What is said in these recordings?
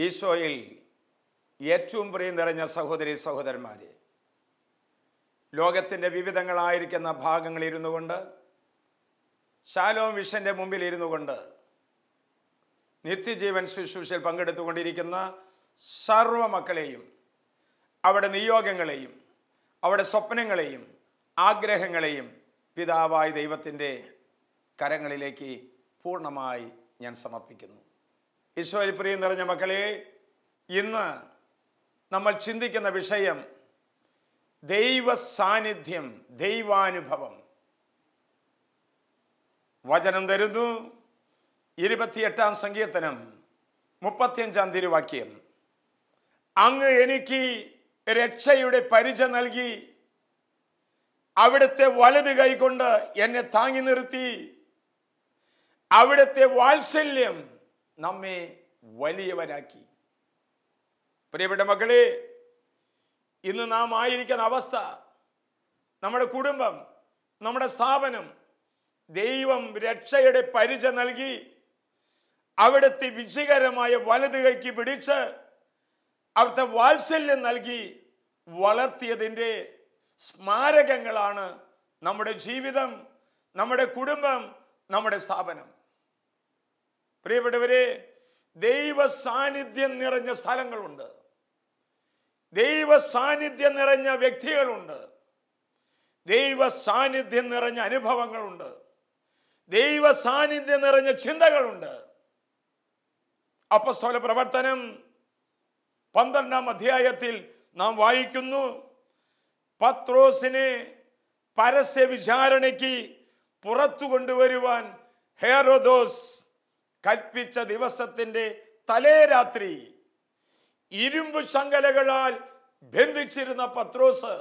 ഈശോയിൽ ഏറ്റവും പ്രിയം നിറഞ്ഞ സഹോദരി സഹോദരന്മാരെ, ലോകത്തിൻ്റെ വിവിധങ്ങളായിരിക്കുന്ന ഭാഗങ്ങളിലിരുന്നു കൊണ്ട്, ശാലോം വിഷൻ്റെ മുമ്പിൽ ഇരുന്നു കൊണ്ട് നിത്യജീവൻ ശുശ്രൂഷയിൽ പങ്കെടുത്തുകൊണ്ടിരിക്കുന്ന സർവ്വ മക്കളെയും, അവിടെ നിയോഗങ്ങളെയും, അവിടെ സ്വപ്നങ്ങളെയും, ആഗ്രഹങ്ങളെയും പിതാവായ ദൈവത്തിൻ്റെ കരങ്ങളിലേക്ക് പൂർണ്ണമായി ഞാൻ സമർപ്പിക്കുന്നു. ഈശോയിൽ പ്രിയം നിറഞ്ഞ മക്കളെ, ഇന്ന് നമ്മൾ ചിന്തിക്കുന്ന വിഷയം ദൈവ സാന്നിധ്യം, ദൈവാനുഭവം. വചനം തരുന്നു 28-ാം സങ്കീർത്തനം 35-ാം തിരുവാക്യം. അങ്ങ് എനിക്ക് രക്ഷയുടെ പരിച നൽകി, അവിടുത്തെ വലത് കൈകൊണ്ട് എന്നെ താങ്ങി നിർത്തി, അവിടുത്തെ വാത്സല്യം നമ്മെ വലിയവരാക്കി. പ്രിയപ്പെട്ട മക്കളെ, ഇന്ന് നാം ആയിരിക്കുന്ന അവസ്ഥ, നമ്മുടെ കുടുംബം, നമ്മുടെ സ്ഥാപനം, ദൈവം രക്ഷയുടെ പരിച നൽകി അവിടുത്തെ വിജയകരമായ വലത് കൈക്ക് പിടിച്ച് അവിടുത്തെ വാത്സല്യം നൽകി വളർത്തിയതിൻ്റെ സ്മാരകങ്ങളാണ് നമ്മുടെ ജീവിതം, നമ്മുടെ കുടുംബം, നമ്മുടെ സ്ഥാപനം. പ്രിയപ്പെട്ടവരെ, ദൈവ സാന്നിധ്യം നിറഞ്ഞ സ്ഥലങ്ങളുണ്ട്, ദൈവ സാന്നിധ്യം നിറഞ്ഞ വ്യക്തികളുണ്ട്, ദൈവ സാന്നിധ്യം നിറഞ്ഞ അനുഭവങ്ങളുണ്ട്, ദൈവ സാന്നിധ്യം നിറഞ്ഞ ചിന്തകളുണ്ട്. അപ്പോസ്തല പ്രവർത്തനം 12-ാം അധ്യായത്തിൽ നാം വായിക്കുന്നു, പത്രോസിനെ പരസ്യ വിചാരണയ്ക്ക് പുറത്തു കൊണ്ടുവരുവാൻ ഹെരോദോസ് കൽപ്പിച്ച ദിവസത്തിന്റെ തലേ രാത്രി ഇരുമ്പ് ചങ്ങലകളാൽ ബന്ധിച്ചിരുന്ന പത്രോസ്,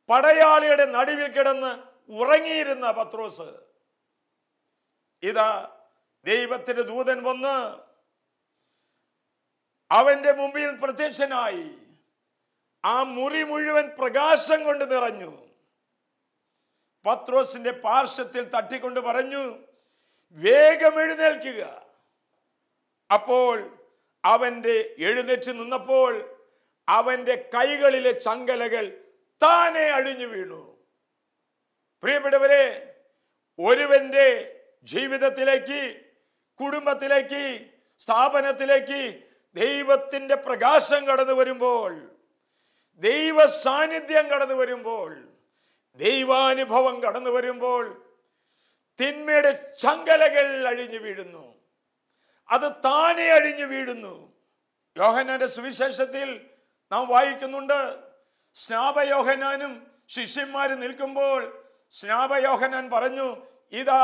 പടയാളിയുടെ നടുവിൽ കിടന്ന് ഉറങ്ങിയിരുന്ന പത്രോസ്, ഇതാ ദൈവത്തിന്റെ ദൂതൻ വന്ന് അവന്റെ മുമ്പിൽ പ്രത്യക്ഷനായി. ആ മുറി മുഴുവൻ പ്രകാശം കൊണ്ട് നിറഞ്ഞു. പത്രോസിന്റെ പാർശ്വത്തിൽ തട്ടിക്കൊണ്ട് പറഞ്ഞു, വേഗം എഴുന്നേൽക്കുക. അപ്പോൾ അവന്റെ എഴുന്നേറ്റ് നിന്നപ്പോൾ അവന്റെ കൈകളിലെ ചങ്ങലകൾ താനെ അഴിഞ്ഞു വീണു. പ്രിയപ്പെട്ടവരെ, ഒരുവന്റെ ജീവിതത്തിലേക്ക്, കുടുംബത്തിലേക്ക്, സ്ഥാപനത്തിലേക്ക് ദൈവത്തിന്റെ പ്രകാശം കടന്നു വരുമ്പോൾ, ദൈവ സാന്നിധ്യം കടന്നു വരുമ്പോൾ, ദൈവാനുഭവം കടന്നു വരുമ്പോൾ തിന്മയുടെ ചങ്ങലകൾ അഴിഞ്ഞു വീഴുന്നു. അത് താനെ അഴിഞ്ഞു വീഴുന്നു. യോഹന്നാന്റെ സുവിശേഷത്തിൽ നാം വായിക്കുന്നുണ്ട്, സ്നാപയോഹന്നാനും ശിഷ്യന്മാരും നിൽക്കുമ്പോൾ സ്നാപയോഹന്നാൻ പറഞ്ഞു, ഇതാ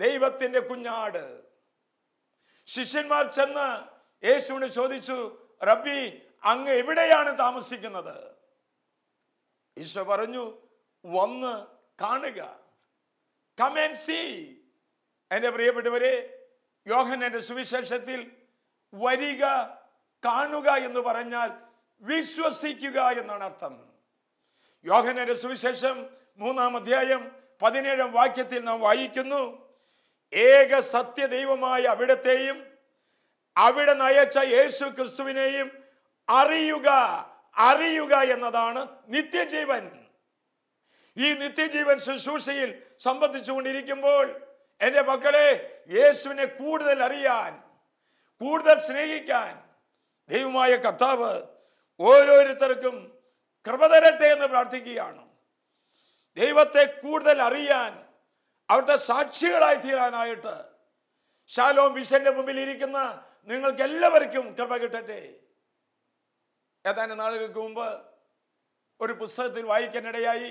ദൈവത്തിന്റെ കുഞ്ഞാട്. ശിഷ്യന്മാർ ചെന്ന് യേശുവിനെ ചോദിച്ചു, റബ്ബി, അങ്ങ് എവിടെയാണ് താമസിക്കുന്നത്? ഈശോ പറഞ്ഞു, വന്ന് കാണുക. Come and see. എൻ്റെ പ്രിയപ്പെട്ടവരെ, യോഹന്നാന്റെ സുവിശേഷത്തിൽ വരിക, കാണുക എന്ന് പറഞ്ഞാൽ വിശ്വസിക്കുക എന്നാണ് അർത്ഥം. യോഹന്നാന്റെ സുവിശേഷം 3-ാം അധ്യായം 17-ാം വാക്യത്തിൽ നാം വായിക്കുന്നു, ഏക സത്യ ദൈവമായ അവിടത്തെയും അവിടെ നയിച്ച യേശു ക്രിസ്തുവിനെയും അറിയുക, അറിയുക എന്നതാണ് നിത്യജീവൻ. ഈ നിത്യജീവൻ ശുശ്രൂഷയിൽ സംബന്ധിച്ചുകൊണ്ടിരിക്കുമ്പോൾ എൻ്റെ മക്കളെ, യേശുവിനെ കൂടുതൽ അറിയാൻ, കൂടുതൽ സ്നേഹിക്കാൻ ദൈവമായ കർത്താവ് ഓരോരുത്തർക്കും കൃപ തരട്ടെ എന്ന് പ്രാർത്ഥിക്കുകയാണ്. ദൈവത്തെ കൂടുതൽ അറിയാൻ, അവിടുത്തെ സാക്ഷികളായി തീരാനായിട്ട് ശാലോം വിഷന്റെ മുമ്പിൽ ഇരിക്കുന്ന നിങ്ങൾക്ക് എല്ലാവർക്കും കൃപ കിട്ടട്ടെ. ഏതാനും നാളുകൾക്ക് മുമ്പ് ഒരു പുസ്തകത്തിൽ വായിക്കാനിടയായി,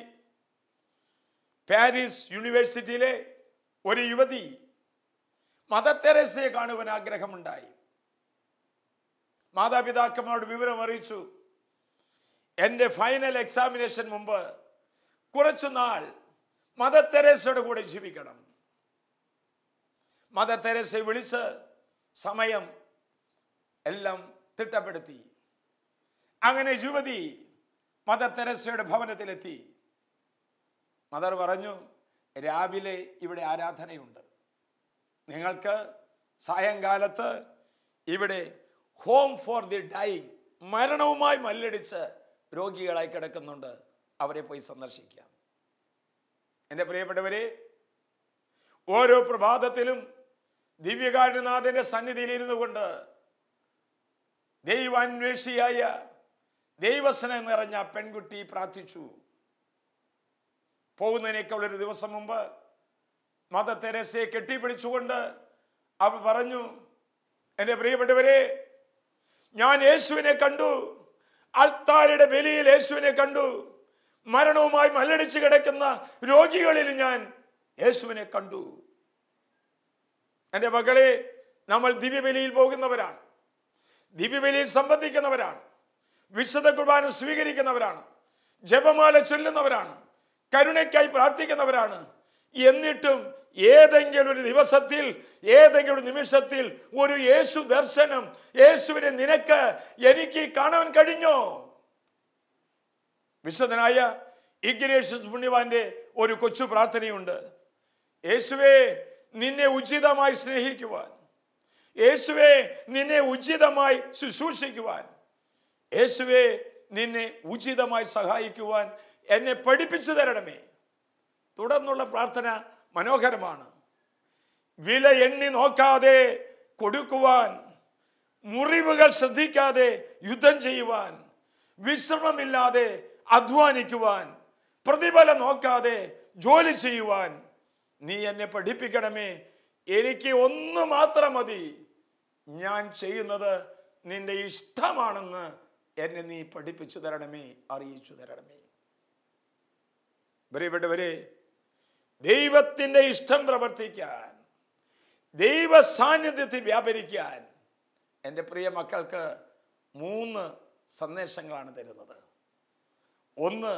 പാരീസ് യൂണിവേഴ്സിറ്റിയിലെ ഒരു യുവതി മദർ തെരേസയെ കാണുവാൻ ആഗ്രഹമുണ്ടായി. മാതാപിതാക്കന്മാരോട് വിവരം അറിയിച്ചു, എൻ്റെ ഫൈനൽ എക്സാമിനേഷൻ മുമ്പ് കുറച്ചുനാൾ മദർ തെരേസയുടെ കൂടെ ജീവിക്കണം. മദർ തെരേസയെ വിളിച്ച് സമയം എല്ലാം തിട്ടപ്പെടുത്തി. അങ്ങനെ യുവതി മദർ തെരേസയുടെ ഭവനത്തിലെത്തി. മദർ പറഞ്ഞു, രാവിലെ ഇവിടെ ആരാധനയുണ്ട്, നിങ്ങൾക്ക് സായങ്കാലത്ത് ഇവിടെ ഹോം ഫോർ ദി ഡൈയിങ്, മരണവുമായി മല്ലടിച്ച് രോഗികളായി കിടക്കുന്നുണ്ട്. അവരെ പോയി സന്ദർശിക്കാം. എൻ്റെ പ്രിയപ്പെട്ടവരെ, ഓരോ പ്രഭാതത്തിലും ദിവ്യകാരുണ്യനാഥന്റെ സന്നിധിയിൽ ഇരുന്നു കൊണ്ട് ദൈവാന്വേഷിയായ ദൈവസ്നേഹം നിറഞ്ഞ പെൺകുട്ടി പ്രാർത്ഥിച്ചു. പോകുന്നതിനേക്കാൾ ഒരു ദിവസം മുമ്പ് മദർ തെരേസയെ കെട്ടിപ്പിടിച്ചുകൊണ്ട് അവൾ പറഞ്ഞു, എൻ്റെ പ്രിയപ്പെട്ടവരെ, ഞാൻ യേശുവിനെ കണ്ടു, അൾത്താരയുടെ ബലിയിൽ യേശുവിനെ കണ്ടു, മരണവുമായി മല്ലടിച്ച് കിടക്കുന്ന രോഗികളിൽ ഞാൻ യേശുവിനെ കണ്ടു. എൻ്റെ മകളെ, നമ്മൾ ദിവ്യബലിയിൽ പോകുന്നവരാണ്, ദിവ്യബലിയിൽ സംബന്ധിക്കുന്നവരാണ്, വിശുദ്ധ കുർബാന സ്വീകരിക്കുന്നവരാണ്, ജപമാല ചൊല്ലുന്നവരാണ്, കരുണയ്ക്കായി പ്രാർത്ഥിക്കുന്നവരാണ്. എന്നിട്ടും ഏതെങ്കിലും ഒരു ദിവസത്തിൽ, ഏതെങ്കിലും ഒരു നിമിഷത്തിൽ ഒരു യേശു ദർശനം, യേശുവിനെ നിനക്ക് എനിക്ക് കാണാൻ കഴിഞ്ഞോ? വിശുദ്ധനായ ഇഗ്നേഷ്യസ് പുണ്യവാന്റെ ഒരു കൊച്ചു പ്രാർത്ഥനയുണ്ട്. യേശുവേ, നിന്നെ ഉചിതമായി സ്നേഹിക്കുവാൻ, യേശുവേ, നിന്നെ ഉചിതമായി ശുശ്രൂഷിക്കുവാൻ, യേശുവേ, നിന്നെ ഉചിതമായി സഹായിക്കുവാൻ എന്നെ പഠിപ്പിച്ചു തരണമേ. തുടർന്നുള്ള പ്രാർത്ഥന മനോഹരമാണ്. വില എണ്ണി നോക്കാതെ കൊടുക്കുവാൻ, മുറിവുകൾ ശ്രദ്ധിക്കാതെ യുദ്ധം ചെയ്യുവാൻ, വിശ്രമമില്ലാതെ അധ്വാനിക്കുവാൻ, പ്രതിഫലം നോക്കാതെ ജോലി ചെയ്യുവാൻ നീ എന്നെ പഠിപ്പിക്കണമേ. എനിക്ക് ഒന്ന് മാത്രം മതി, ഞാൻ ചെയ്യുന്നത് നിന്റെ ഇഷ്ടമാണെന്ന് എന്നെ നീ പഠിപ്പിച്ചു തരണമേ, അറിയിച്ചു തരണമേ. പ്രിയപ്പെട്ടവരെ, ദൈവത്തിന്റെ ഇഷ്ടം പ്രവർത്തിക്കാൻ, ദൈവ സാന്നിധ്യത്തിൽ വ്യാപരിക്കാൻ എൻ്റെ പ്രിയ മക്കൾക്ക് 3 സന്ദേശങ്ങളാണ് തരുന്നത്. ഒന്ന്,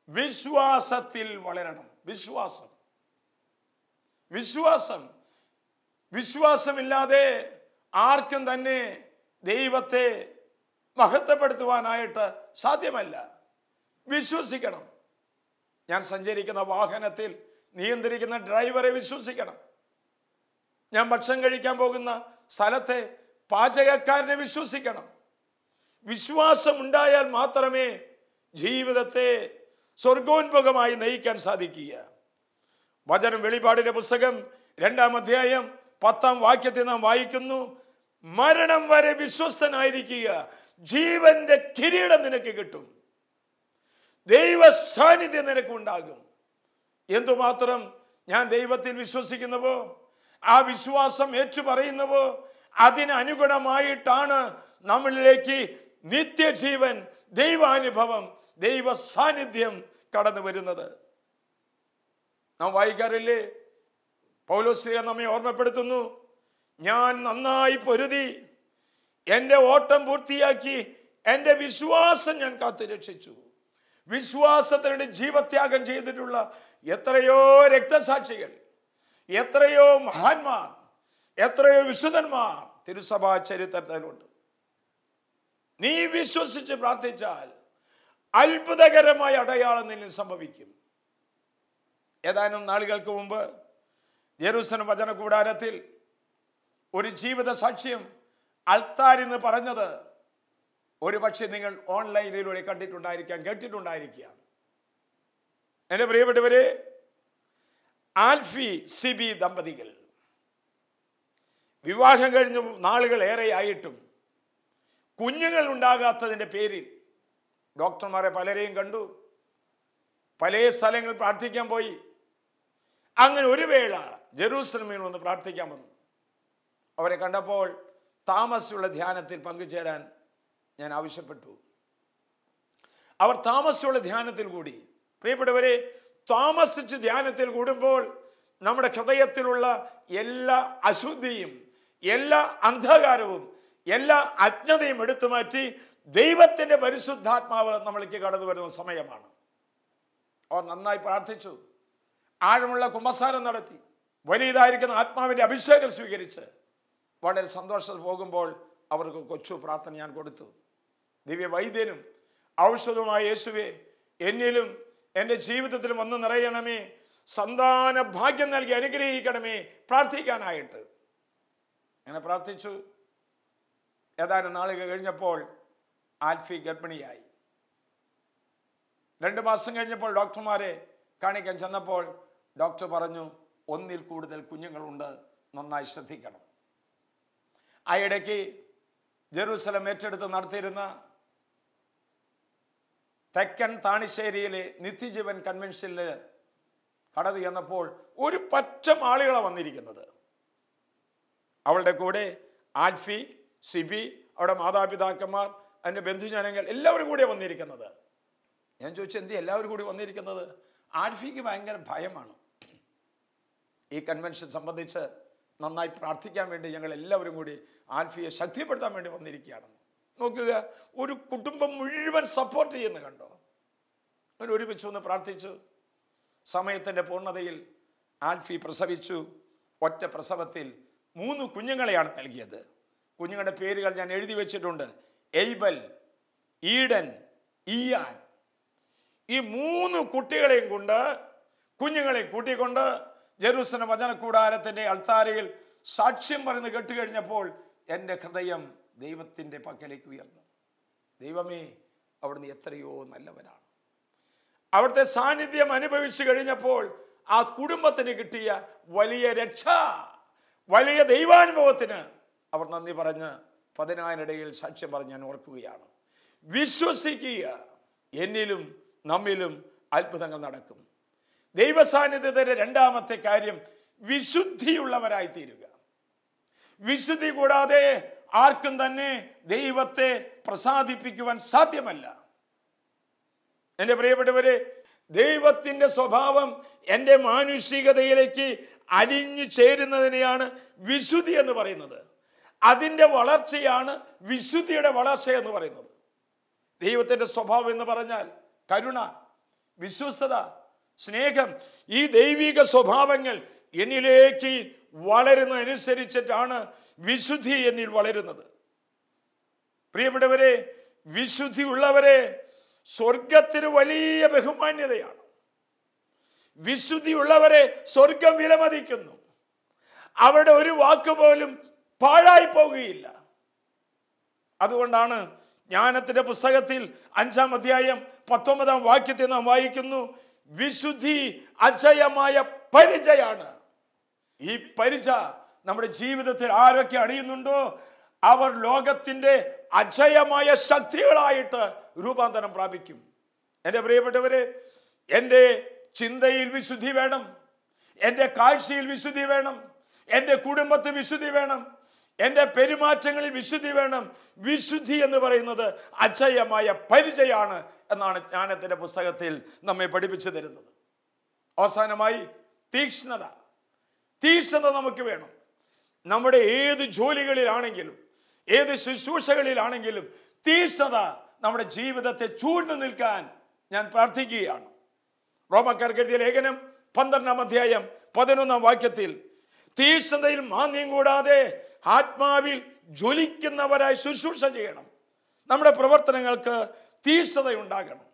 വിശ്വാസത്തിൽ വളരണം. വിശ്വാസമില്ലാതെ ആർക്കും തന്നെ ദൈവത്തെ മഹത്വപ്പെടുത്തുവാനായിട്ട് സാധ്യമല്ല. വിശ്വസിക്കണം. ഞാൻ സഞ്ചരിക്കുന്ന വാഹനത്തിൽ നിയന്ത്രിക്കുന്ന ഡ്രൈവറെ വിശ്വസിക്കണം. ഞാൻ ഭക്ഷണം കഴിക്കാൻ പോകുന്ന സ്ഥലത്തെ പാചകക്കാരനെ വിശ്വസിക്കണം. വിശ്വാസം ഉണ്ടായാൽ മാത്രമേ ജീവിതത്തെ സ്വർഗോന്മുഖമായി നയിക്കാൻ സാധിക്കുക. വചനം വെളിപാടിന്റെ പുസ്തകം 2-ാം അധ്യായം 10-ാം വാക്യത്തിൽ നാം വായിക്കുന്നു, മരണം വരെ വിശ്വസ്തനായിരിക്കുക, ജീവന്റെ കിരീടം നിനക്ക് കിട്ടും, ദൈവ സാന്നിധ്യം നിനക്കുണ്ടാകും. എന്തുമാത്രം ഞാൻ ദൈവത്തിൽ വിശ്വസിക്കുന്നുവോ, ആ വിശ്വാസം ഏറ്റുപറയുന്നുവോ, അതിനനുഗുണമായിട്ടാണ് നമ്മളിലേക്ക് നിത്യജീവൻ, ദൈവാനുഭവം, ദൈവ സാന്നിധ്യം കടന്നു വരുന്നത്. നാം വായിക്കാറില്ലേ, പൗലോസ് നമ്മെ ഓർമ്മപ്പെടുത്തുന്നു, ഞാൻ നന്നായി പൊരുതി എൻ്റെ ഓട്ടം പൂർത്തിയാക്കി എൻ്റെ വിശ്വാസം ഞാൻ കാത്തു രക്ഷിച്ചു. വിശ്വാസത്തിനുവേണ്ടി ജീവത്യാഗം ചെയ്തിട്ടുള്ള എത്രയോ രക്തസാക്ഷികൾ, എത്രയോ മഹാന്മാർ, എത്രയോ വിശുദ്ധന്മാർ തിരുസഭാ ചരിത്രത്തിലുണ്ട്. നീ വിശ്വസിച്ച് പ്രാർത്ഥിച്ചാൽ അത്ഭുതകരമായ അടയാളം നിന്നിൽ സംഭവിക്കും. ഏതാനും നാളുകൾക്ക് മുമ്പ് ജെറുസലേം വചന കൂടാരത്തിൽ ഒരു ജീവിത സാക്ഷ്യം അൾത്താരിന്ന് പറഞ്ഞത് ഒരു പക്ഷേ നിങ്ങൾ ഓൺലൈനിലൂടെ കണ്ടിട്ടുണ്ടായിരിക്കാം, കേട്ടിട്ടുണ്ടായിരിക്കാം. എൻ്റെ പ്രിയപ്പെട്ടവരെ, ആൽഫി സിബി ദമ്പതികൾ വിവാഹം കഴിഞ്ഞ് നാളുകൾ ഏറെയായിട്ടും കുഞ്ഞുങ്ങൾ ഉണ്ടാകാത്തതിൻ്റെ പേരിൽ ഡോക്ടർമാരെ പലരെയും കണ്ടു, പല സ്ഥലങ്ങളിൽ പ്രാർത്ഥിക്കാൻ പോയി. അങ്ങനെ ഒരു വേള ജെറൂസലേമിൽ വന്ന് പ്രാർത്ഥിക്കാൻ വന്നു. അവരെ കണ്ടപ്പോൾ താമസിച്ചുള്ള ധ്യാനത്തിൽ പങ്കുചേരാൻ ഞാൻ ആവശ്യപ്പെട്ടു. അവർ താമസിച്ചുള്ള ധ്യാനത്തിൽ കൂടി. പ്രിയപ്പെട്ടവരെ, താമസിച്ച് ധ്യാനത്തിൽ കൂടുമ്പോൾ നമ്മുടെ ഹൃദയത്തിലുള്ള എല്ലാ അശുദ്ധിയും, എല്ലാ അന്ധകാരവും, എല്ലാ അജ്ഞതയും എടുത്തു മാറ്റി ദൈവത്തിന്റെ പരിശുദ്ധാത്മാവ് നമ്മൾക്ക് കടന്നു വരുന്ന സമയമാണ്. അവർ നന്നായി പ്രാർത്ഥിച്ചു, ആഴമുള്ള കുമ്പസാരം നടത്തി, വലിയതായിരിക്കുന്ന ആത്മാവിന്റെ അഭിഷേകം സ്വീകരിച്ച് വളരെ സന്തോഷത്തിൽ പോകുമ്പോൾ അവർക്ക് കൊച്ചു പ്രാർത്ഥന ഞാൻ കൊടുത്തു. ദിവ്യ വൈദ്യനും ഔഷധവുമായ യേശുവേ, എന്നിലും എൻ്റെ ജീവിതത്തിലും വന്ന് നിറയണമേ, സന്താന ഭാഗ്യം നൽകി അനുഗ്രഹിക്കണമേ, പ്രാർത്ഥിക്കാനായിട്ട് അങ്ങനെ പ്രാർത്ഥിച്ചു. ഏതാനും നാളുകൾ കഴിഞ്ഞപ്പോൾ ആൽഫി ഗർഭിണിയായി. 2 മാസം കഴിഞ്ഞപ്പോൾ ഡോക്ടർമാരെ കാണിക്കാൻ ചെന്നപ്പോൾ ഡോക്ടർ പറഞ്ഞു, 1-ൽ കൂടുതൽ കുഞ്ഞുങ്ങളുണ്ട്, നന്നായി ശ്രദ്ധിക്കണം. ആ ഇടയ്ക്ക് ജെറൂസലം ഏറ്റെടുത്ത് നടത്തിയിരുന്ന തെക്കൻ താണിശ്ശേരിയിലെ നിത്യജീവൻ കൺവെൻഷനിൽ കടന്നു ചെന്നപ്പോൾ ഒരു പറ്റം ആളുകളാണ് വന്നിരിക്കുന്നത്. അവളുടെ കൂടെ ആൽഫി, സിബി, അവിടെ മാതാപിതാക്കന്മാർ, അതിൻ്റെ ബന്ധുജനങ്ങൾ എല്ലാവരും കൂടെ വന്നിരിക്കുന്നത്. ഞാൻ ചോദിച്ചു, എന്ത് എല്ലാവരും കൂടി വന്നിരിക്കുന്നത്? ആൽഫിക്ക് ഭയങ്കര ഭയമാണ്. ഈ കൺവെൻഷൻ സംബന്ധിച്ച് നന്നായി പ്രാർത്ഥിക്കാൻ വേണ്ടി ഞങ്ങൾ എല്ലാവരും കൂടി ആൽഫിയെ ശക്തിപ്പെടുത്താൻ വേണ്ടി വന്നിരിക്കുകയാണ്. നോക്കുക, ഒരു കുടുംബം മുഴുവൻ സപ്പോർട്ട് ചെയ്യുന്ന കണ്ടോ. അവർ ഒരുമിച്ച് ഒന്ന് പ്രാർത്ഥിച്ചു. സമയത്തിൻ്റെ പൂർണ്ണതയിൽ ആൽഫി പ്രസവിച്ചു. ഒറ്റ പ്രസവത്തിൽ 3 കുഞ്ഞുങ്ങളെയാണ് നൽകിയത്. കുഞ്ഞുങ്ങളുടെ പേരുകൾ ഞാൻ എഴുതി വെച്ചിട്ടുണ്ട്: എയ്ബൽ, ഈഡൻ, ഇയാൻ. ഈ 3 കുട്ടികളെയും കൊണ്ട്, കുഞ്ഞുങ്ങളെ കൂട്ടിക്കൊണ്ട് ജെറൂസലം വചനകൂടാരത്തിൻ്റെ അൾത്താരയിൽ സാക്ഷ്യം പറയുന്നത് കേട്ടുകഴിഞ്ഞപ്പോൾ എൻ്റെ ഹൃദയം ദൈവത്തിൻ്റെ പക്കലേക്ക് ഉയർന്നു. ദൈവമേ, അവിടുന്ന് എത്രയോ നല്ലവനാണ്. അവിടുത്തെ സാന്നിധ്യം അനുഭവിച്ചു കഴിഞ്ഞപ്പോൾ ആ കുടുംബത്തിന് കിട്ടിയ വലിയ രക്ഷ, വലിയ ദൈവാനുഭവത്തിന് അവർ നന്ദി പറഞ്ഞ് 10,000 സാക്ഷ്യം പറഞ്ഞ് ഞാൻ ഓർക്കുകയാണ്. വിശ്വസിക്കുക, എന്നിലും നമ്മിലും അത്ഭുതങ്ങൾ നടക്കും. ദൈവസാന്നിധ്യത്തിന്റെ രണ്ടാമത്തെ കാര്യം വിശുദ്ധിയുള്ളവരായി തീരുക. വിശുദ്ധി കൂടാതെ ആർക്കും തന്നെ ദൈവത്തെ പ്രസാദിപ്പിക്കുവാൻ സാധ്യമല്ല. എൻ്റെ പ്രിയപ്പെട്ടവരെ, ദൈവത്തിൻ്റെ സ്വഭാവം എൻ്റെ മാനുഷികതയിലേക്ക് അലിഞ്ഞു ചേരുന്നതിനെയാണ് വിശുദ്ധി എന്ന് പറയുന്നത്. അതിൻ്റെ വളർച്ചയാണ് വിശുദ്ധിയുടെ വളർച്ച എന്ന് പറയുന്നത്. ദൈവത്തിൻ്റെ സ്വഭാവം എന്ന് പറഞ്ഞാൽ കരുണ, വിശ്വസ്തത, സ്നേഹം. ഈ ദൈവിക സ്വഭാവങ്ങൾ എന്നിലേക്ക് വളരുന്നതനുസരിച്ചിട്ടാണ് വിശുദ്ധി എന്നിൽ വളരുന്നത്. പ്രിയപ്പെട്ടവരെ, വിശുദ്ധി ഉള്ളവരെ സ്വർഗത്തിന് വലിയ ബഹുമാന്യതയാണ്. വിശുദ്ധി ഉള്ളവരെ സ്വർഗം വിലമതിക്കുന്നു. അവരുടെ ഒരു വാക്ക് പോലും പാഴായി പോകുകയില്ല. അതുകൊണ്ടാണ് ജ്ഞാനത്തിന്റെ പുസ്തകത്തിൽ 5-ാം അധ്യായം 19-ാം വാക്യത്തിൽ നാം വായിക്കുന്നു, വിശുദ്ധി അജയമായ പരിചയാണ്. ഈ പരിച നമ്മുടെ ജീവിതത്തിൽ ആരൊക്കെ അണിയുന്നുണ്ടോ അവർ ലോകത്തിന്റെ അജയമായ ശക്തികളായിട്ട് രൂപാന്തരം പ്രാപിക്കും. എൻ്റെ പ്രിയപ്പെട്ടവരെ, എൻ്റെ ചിന്തയിൽ വിശുദ്ധി വേണം, എൻ്റെ കാഴ്ചയിൽ വിശുദ്ധി വേണം, എൻ്റെ കുടുംബത്തിൽ വിശുദ്ധി വേണം, എൻ്റെ പെരുമാറ്റങ്ങളിൽ വിശുദ്ധി വേണം. വിശുദ്ധി എന്ന് പറയുന്നത് അജയമായ പരിചയാണ് എന്നാണ് ജ്ഞാനത്തിൻ്റെ പുസ്തകത്തിൽ നമ്മെ പഠിപ്പിച്ചു തരുന്നത്. അവസാനമായി തീക്ഷ്ണത. തീക്ഷ്ണത നമുക്ക് വേണം. നമ്മുടെ ഏത് ജോലികളിലാണെങ്കിലും ഏത് ശുശ്രൂഷകളിലാണെങ്കിലും തീക്ഷ്ണത നമ്മുടെ ജീവിതത്തെ ചൂഴ്ന്നു നിൽക്കാൻ ഞാൻ പ്രാർത്ഥിക്കുകയാണ്. റോമക്കാർക്ക് എഴുതിയ ലേഖനം 12-ാം അധ്യായം 11-ാം വാക്യത്തിൽ തീക്ഷ്ണതയിൽ മാന്യം കൂടാതെ ആത്മാവിൽ ജ്വലിക്കുന്നവരായി ശുശ്രൂഷ ചെയ്യണം. നമ്മുടെ പ്രവർത്തനങ്ങൾക്ക് തീക്ഷ്ണതയുണ്ടാകണം.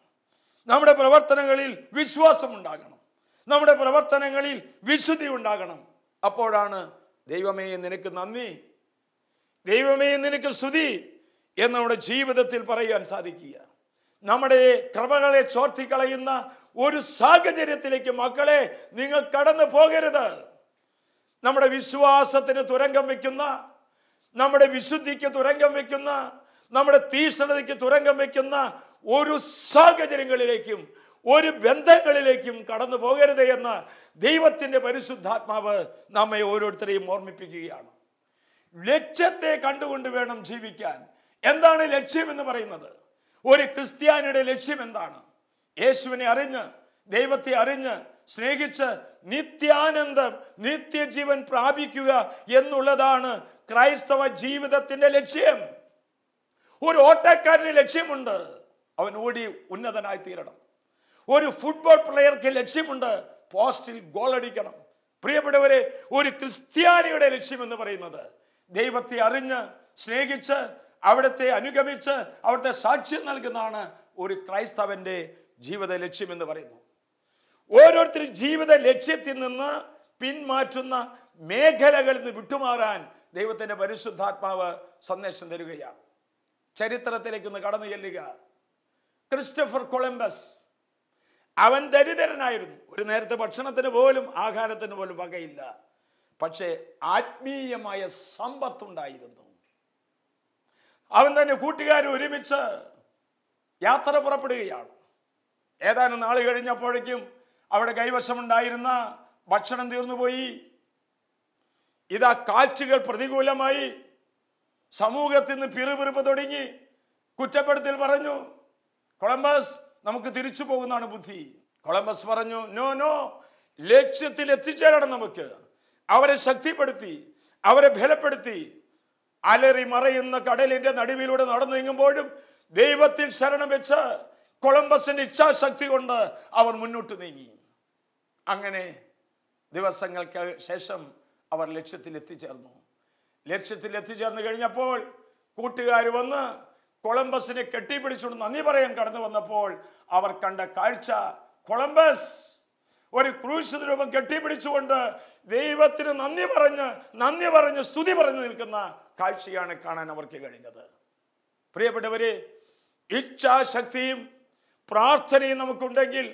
നമ്മുടെ പ്രവർത്തനങ്ങളിൽ വിശ്വാസം ഉണ്ടാകണം. നമ്മുടെ പ്രവർത്തനങ്ങളിൽ വിശുദ്ധി ഉണ്ടാകണം. അപ്പോഴാണ് ദൈവമേ നിനക്ക് നന്ദി, ദൈവമേ നിനക്ക് സ്തുതി എന്ന് നമ്മുടെ ജീവിതത്തിൽ പറയാൻ സാധിക്കുക. നമ്മുടെ കൃപകളെ ചോർത്തിക്കളയുന്ന ഒരു സാഹചര്യത്തിലേക്ക് മക്കളെ നിങ്ങൾ കടന്നു പോകരുത്. നമ്മുടെ വിശ്വാസത്തിന് തുരങ്കം വെക്കുന്ന, നമ്മുടെ വിശുദ്ധിക്ക് തുരങ്കം വെക്കുന്ന, നമ്മുടെ തീക്ഷ്ണതയ്ക്ക് തുരങ്കം വെക്കുന്ന ഒരു സാഹചര്യങ്ങളിലേക്കും ഒരു ബന്ധങ്ങളിലേക്കും കടന്നു പോകരുത് എന്ന് ദൈവത്തിൻ്റെ പരിശുദ്ധാത്മാവ് നമ്മെ ഓരോരുത്തരെയും ഓർമ്മിപ്പിക്കുകയാണ്. ലക്ഷ്യത്തെ കണ്ടുകൊണ്ട് വേണം ജീവിക്കാൻ. എന്താണ് ലക്ഷ്യം എന്ന് പറയുന്നത്? ഒരു ക്രിസ്ത്യാനിയുടെ ലക്ഷ്യം എന്താണ്? യേശുവിനെ അറിഞ്ഞ്, ദൈവത്തെ അറിഞ്ഞ്, സ്നേഹിച്ച് നിത്യാനന്ദം, നിത്യജീവൻ പ്രാപിക്കുക എന്നുള്ളതാണ് ക്രൈസ്തവ ജീവിതത്തിന്റെ ലക്ഷ്യം. ഒരു ഓട്ടക്കാരന് ലക്ഷ്യമുണ്ട്, അവൻ ഓടി ഉന്നതനായി തീരണം. ഒരു ഫുട്ബോൾ പ്ലെയർക്ക് ലക്ഷ്യമുണ്ട്, പോസ്റ്റിൽ ഗോൾ അടിക്കണം. പ്രിയപ്പെട്ടവരെ, ഒരു ക്രിസ്ത്യാനിയുടെ ലക്ഷ്യം എന്ന് പറയുന്നത് ദൈവത്തെ അറിഞ്ഞ്, സ്നേഹിച്ച്, അവിടുത്തെ അനുഗമിച്ച്, അവിടുത്തെ സാക്ഷ്യം നൽകുന്നതാണ് ഒരു ക്രൈസ്തവന്റെ ജീവിത ലക്ഷ്യം എന്ന് പറയുന്നു. ഓരോരുത്തരും ജീവിത ലക്ഷ്യത്തിൽ നിന്ന് പിന്മാറ്റുന്ന മേഖലകളിൽ നിന്ന് വിട്ടുമാറാൻ ദൈവത്തിൻ്റെ പരിശുദ്ധാത്മാവ് സന്ദേശം തരികയാണ്. ചരിത്രത്തിലേക്കൊന്ന് കടന്നു ചെല്ലുക. ക്രിസ്റ്റഫർ കൊളംബസ്, അവൻ ദരിദ്രനായിരുന്നു. ഒരു നേരത്തെ ഭക്ഷണത്തിന് പോലും ആഹാരത്തിന് പോലും വകയില്ല. പക്ഷേ ആത്മീയമായ സമ്പത്തുണ്ടായിരുന്നു. അവൻ തന്നെ കൂട്ടുകാരും ഒരുമിച്ച് യാത്ര പുറപ്പെടുകയാണ്. ഏതാനും നാൾ കഴിഞ്ഞപ്പോഴേക്കും അവിടെ കൈവശമുണ്ടായിരുന്ന ഭക്ഷണം തീർന്നുപോയി. ഇതാ കാറ്റുകൾ പ്രതികൂലമായി. സമൂഹത്തിൽ നിന്ന് പിറുപിറുപ്പ് തുടങ്ങി. കുറ്റപ്പെടുത്തൽ പറഞ്ഞു. കൊളംബസ്, നമുക്ക് തിരിച്ചു പോകുന്നതാണ് ബുദ്ധി. കൊളംബസ് പറഞ്ഞു, നോ നോ, ലക്ഷ്യത്തിൽ എത്തിച്ചേരണം. നമുക്ക് അവരെ ശക്തിപ്പെടുത്തി, അവരെ ബലപ്പെടുത്തി. അലറി മറയുന്ന കടലിന്റെ നടുവിലൂടെ നടന്നു നീങ്ങുമ്പോഴും ദൈവത്തിൽ ശരണം വെച്ച് കൊളംബസിന്റെ ഇച്ഛാശക്തി കൊണ്ട് അവർ മുന്നോട്ട് നീങ്ങി. അങ്ങനെ ദിവസങ്ങൾക്ക് ശേഷം അവർ ലക്ഷ്യത്തിൽ എത്തിച്ചേർന്നു. ലക്ഷ്യത്തിൽ എത്തിച്ചേർന്ന് കഴിഞ്ഞപ്പോൾ കൂട്ടുകാർ വന്ന് കൊളംബസിനെ കെട്ടിപ്പിടിച്ചുകൊണ്ട് നന്ദി പറയാൻ കടന്നു വന്നപ്പോൾ അവർ കണ്ട കാഴ്ച, കൊളംബസ് ഒരു ക്രൂശിത രൂപം കെട്ടിപ്പിടിച്ചുകൊണ്ട് ദൈവത്തിന് നന്ദി പറഞ്ഞ് സ്തുതി പറഞ്ഞു നിൽക്കുന്ന കാഴ്ചയാണ് കാണാൻ അവർക്ക് കഴിഞ്ഞത്. പ്രിയപ്പെട്ടവരെ, ഇച്ഛാശക്തിയും പ്രാർത്ഥനയും നമുക്കുണ്ടെങ്കിൽ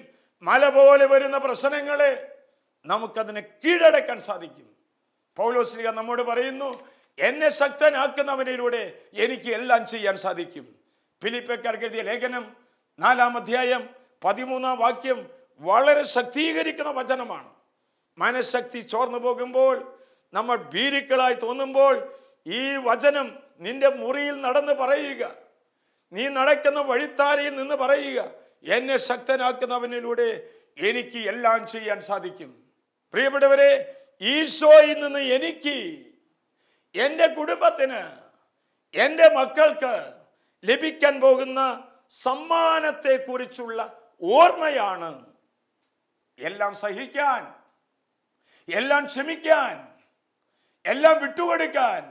മല പോലെ വരുന്ന പ്രശ്നങ്ങളെ നമുക്കതിനെ കീഴടക്കാൻ സാധിക്കും. പൗലോസ്ലീഹ നമ്മോട് പറയുന്നു, എന്നെ ശക്തനാക്കുന്നവനിലൂടെ എനിക്ക് എല്ലാം ചെയ്യാൻ സാധിക്കും. ഫിലിപ്പിയർക്കാർക്ക് എഴുതിയ ലേഖനം 4-ാം അധ്യായം 13-ാം വാക്യം വളരെ ശക്തീകരിക്കുന്ന വചനമാണ്. മനഃശക്തി ചോർന്നു പോകുമ്പോൾ, നമ്മൾ ഭീരുക്കളായി തോന്നുമ്പോൾ ഈ വചനം നിന്റെ മുറിയിൽ നടന്ന് പറയുക, നീ നടക്കുന്ന വഴിത്താരയിൽ നിന്ന് പറയുക, എന്നെ ശക്തനാക്കുന്നവനിലൂടെ എനിക്ക് എല്ലാം ചെയ്യാൻ സാധിക്കും. പ്രിയപ്പെട്ടവരെ, ഈശോയിൽ നിന്ന് എനിക്ക്, എൻ്റെ കുടുംബത്തിന്, എൻ്റെ മക്കൾക്ക് ലഭിക്കാൻ പോകുന്ന സമ്മാനത്തെ കുറിച്ചുള്ള ഓർമ്മയാണ്. എല്ലാം സഹിക്കാൻ, എല്ലാം ക്ഷമിക്കാൻ, എല്ലാം വിട്ടുകൊടുക്കാൻ,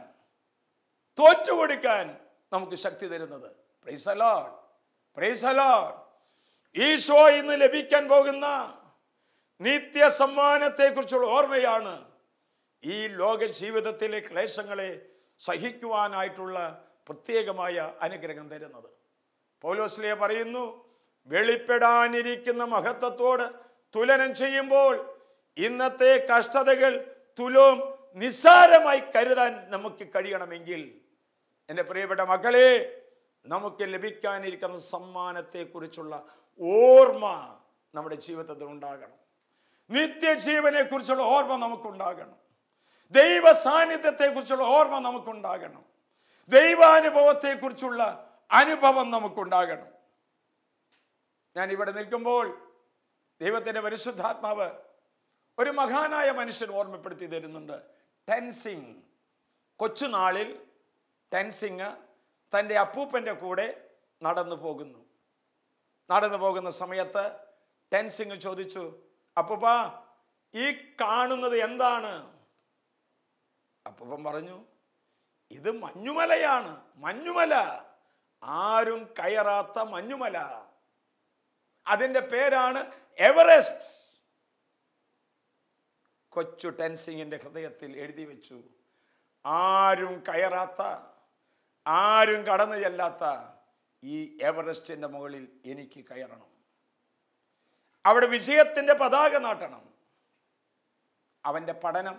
തോറ്റുകൊടുക്കാൻ നമുക്ക് ശക്തി തരുന്നത്. Praise the Lord, praise the Lord. Eesho ഇന്ന് ലഭിക്കാൻ പോകുന്ന നിത്യ സമ്മാനത്തെ കുറിച്ചുള്ള ഓർമ്മയാണ് ഈ ലോക ജീവിതത്തിലെ ക്ലേശങ്ങളെ സഹിക്കുവാനായിട്ടുള്ള പ്രത്യേകമായ അനുഗ്രഹം തരുന്നത്. പൗലോസ്ലീഹ പറയുന്നു, വെളിപ്പെടാനിരിക്കുന്ന മഹത്വത്തോട് തുലനം ചെയ്യുമ്പോൾ ഇന്നത്തെ കഷ്ടതകൾ തുലോം നിസ്സാരമായി കരുതാൻ നമുക്ക് കഴിയണമെങ്കിൽ, എൻ്റെ പ്രിയപ്പെട്ട മക്കളെ, നമുക്ക് ലഭിക്കാനിരിക്കുന്ന സമ്മാനത്തെക്കുറിച്ചുള്ള ഓർമ്മ നമ്മുടെ ജീവിതത്തിൽ ഉണ്ടാകണം. നിത്യജീവനെ കുറിച്ചുള്ള ഓർമ്മ നമുക്കുണ്ടാകണം. ദൈവ സാന്നിധ്യത്തെക്കുറിച്ചുള്ള ഓർമ്മ നമുക്കുണ്ടാകണം. ദൈവാനുഭവത്തെക്കുറിച്ചുള്ള അനുഭവം നമുക്കുണ്ടാകണം. ഞാൻ ഇവിടെ നിൽക്കുമ്പോൾ ദൈവത്തിൻ്റെ പരിശുദ്ധാത്മാവ് ഒരു മഹാനായ മനുഷ്യൻ ഓർമ്മപ്പെടുത്തി തരുന്നുണ്ട്. ടെൻസിങ്. കൊച്ചുനാളിൽ ടെൻസിങ് തൻ്റെ അപ്പൂപ്പൻ്റെ കൂടെ നടന്നു പോകുന്ന സമയത്ത് ടെൻസിങ് ചോദിച്ചു, അപ്പൂപ്പ, ഈ കാണുന്നത് എന്താണ്? അപ്പൂപ്പൻ പറഞ്ഞു, ഇത് മഞ്ഞുമലയാണ്. മഞ്ഞുമല, ആരും കയറാത്ത മഞ്ഞുമല. അതിൻ്റെ പേരാണ് എവറസ്റ്റ്. കൊച്ചു ടെൻസിങ്ങിൻ്റെ ഹൃദയത്തിൽ എഴുതി വെച്ചു, ആരും കയറാത്ത, ആരും കടന്നു ചെല്ലാത്ത ഈ എവറസ്റ്റിൻ്റെ മുകളിൽ എനിക്ക് കയറണം. അവിടെ വിജയത്തിൻ്റെ പതാക നാട്ടണം. അവൻ്റെ പഠനം,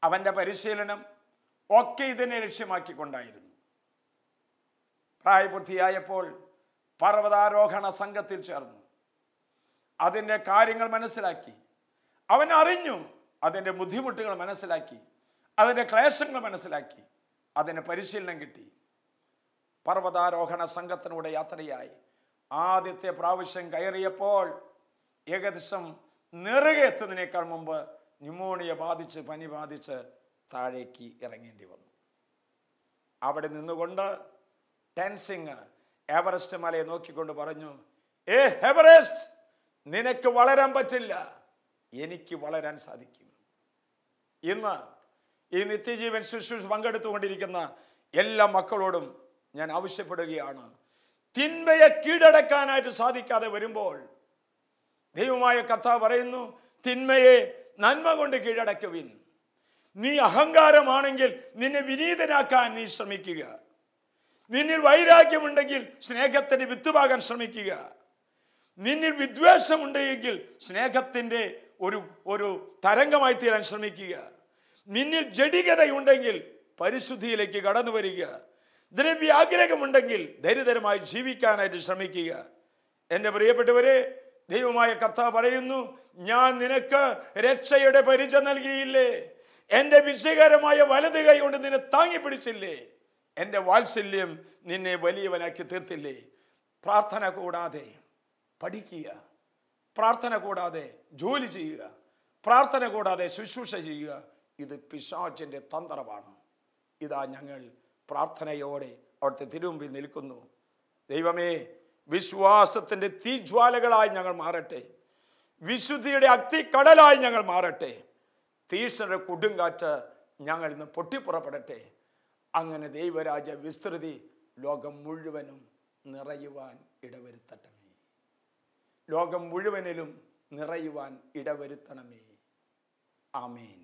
അവൻ്റെ പരിശീലനം ഒക്കെ ഇതിനെ ലക്ഷ്യമാക്കിക്കൊണ്ടായിരുന്നു. പ്രായപൂർത്തിയായപ്പോൾ പർവ്വതാരോഹണ സംഘത്തിൽ ചേർന്നു. അതിൻ്റെ കാര്യങ്ങൾ മനസ്സിലാക്കി. അവൻ അറിഞ്ഞു, അതിൻ്റെ ബുദ്ധിമുട്ടുകൾ മനസ്സിലാക്കി, അതിൻ്റെ ക്ലേശങ്ങൾ മനസ്സിലാക്കി, അതിന് പരിശീലനം കിട്ടി. പർവ്വതാരോഹണ സംഘത്തിലൂടെ യാത്രയായി. ആദ്യത്തെ പ്രാവശ്യം കയറിയപ്പോൾ ഏകദേശം നെറുകെ എത്തുന്നതിനേക്കാൾ മുമ്പ് ന്യൂമോണിയ ബാധിച്ച്, പനി ബാധിച്ച് താഴേക്ക് ഇറങ്ങേണ്ടി വന്നു. അവിടെ നിന്നുകൊണ്ട് ടെൻസിങ് എവറസ്റ്റ് മലയെ നോക്കിക്കൊണ്ട് പറഞ്ഞു, എവറസ്റ്റ്, നിനക്ക് വളരാൻ പറ്റില്ല, എനിക്ക് വളരാൻ സാധിക്കും. ഇന്ന് ഈ നിത്യജീവൻ ശുശ്രൂഷ പങ്കെടുത്തുകൊണ്ടിരിക്കുന്ന എല്ലാ മക്കളോടും ഞാൻ ആവശ്യപ്പെടുകയാണ്, തിന്മയെ കീഴടക്കാനായിട്ട് സാധിക്കാതെ വരുമ്പോൾ ദൈവമായ കർത്താവ് പറയുന്നു, തിന്മയെ നന്മ കൊണ്ട് കീഴടക്കുവിൻ. നീ അഹങ്കാരമാണെങ്കിൽ നിന്നെ വിനീതനാക്കാൻ നീ ശ്രമിക്കുക. നിന്നിൽ വൈരാഗ്യമുണ്ടെങ്കിൽ സ്നേഹത്തിന്റെ വിത്തുപാകാൻ ശ്രമിക്കുക. നിന്നിൽ വിദ്വേഷമുണ്ടെങ്കിൽ സ്നേഹത്തിന്റെ ഒരു തരംഗമായി തീരാൻ ശ്രമിക്കുക. നിന്നിൽ ജഡികതയുണ്ടെങ്കിൽ പരിശുദ്ധിയിലേക്ക് കടന്നു വരിക. ദ്രവ്യാഗ്രഹമുണ്ടെങ്കിൽ ദരിദ്രമായി ജീവിക്കാനായിട്ട് ശ്രമിക്കുക. എൻ്റെ പ്രിയപ്പെട്ടവരെ, ദൈവമായ കർത്താവ് പറയുന്നു, ഞാൻ നിനക്ക് രക്ഷയുടെ പരിച നൽകിയില്ലേ? എൻ്റെ വിജയകരമായ വലത് കൈ കൊണ്ട് നിന്നെ താങ്ങി പിടിച്ചില്ലേ? എൻ്റെ വാത്സല്യം നിന്നെ വലിയവനാക്കി തീർത്തില്ലേ? പ്രാർത്ഥന കൂടാതെ പഠിക്കുക, പ്രാർത്ഥന കൂടാതെ ജോലി ചെയ്യുക, പ്രാർത്ഥന കൂടാതെ ശുശ്രൂഷ ചെയ്യുക, ഇത് പിശാചിൻ്റെ തന്ത്രമാണ്. ഇതാ ഞങ്ങൾ പ്രാർത്ഥനയോടെ അവിടുത്തെ തിരുമുമ്പിൽ നിൽക്കുന്നു. ദൈവമേ, വിശ്വാസത്തിൻ്റെ തീജ്വാലകളായി ഞങ്ങൾ മാറട്ടെ. വിശുദ്ധിയുടെ അഗ്നിക്കടലായി ഞങ്ങൾ മാറട്ടെ. തീഷ്ണ കൊടുങ്കാറ്റ് ഞങ്ങൾ ഇന്ന് പൊട്ടിപ്പുറപ്പെടട്ടെ. അങ്ങനെ ദൈവരാജ്യ വിസ്തൃതി ലോകം മുഴുവനും നിറയുവാൻ ഇടവരുത്തണമേ. ലോകം മുഴുവനിലും നിറയുവാൻ ഇടവരുത്തണമേ. ആമേൻ.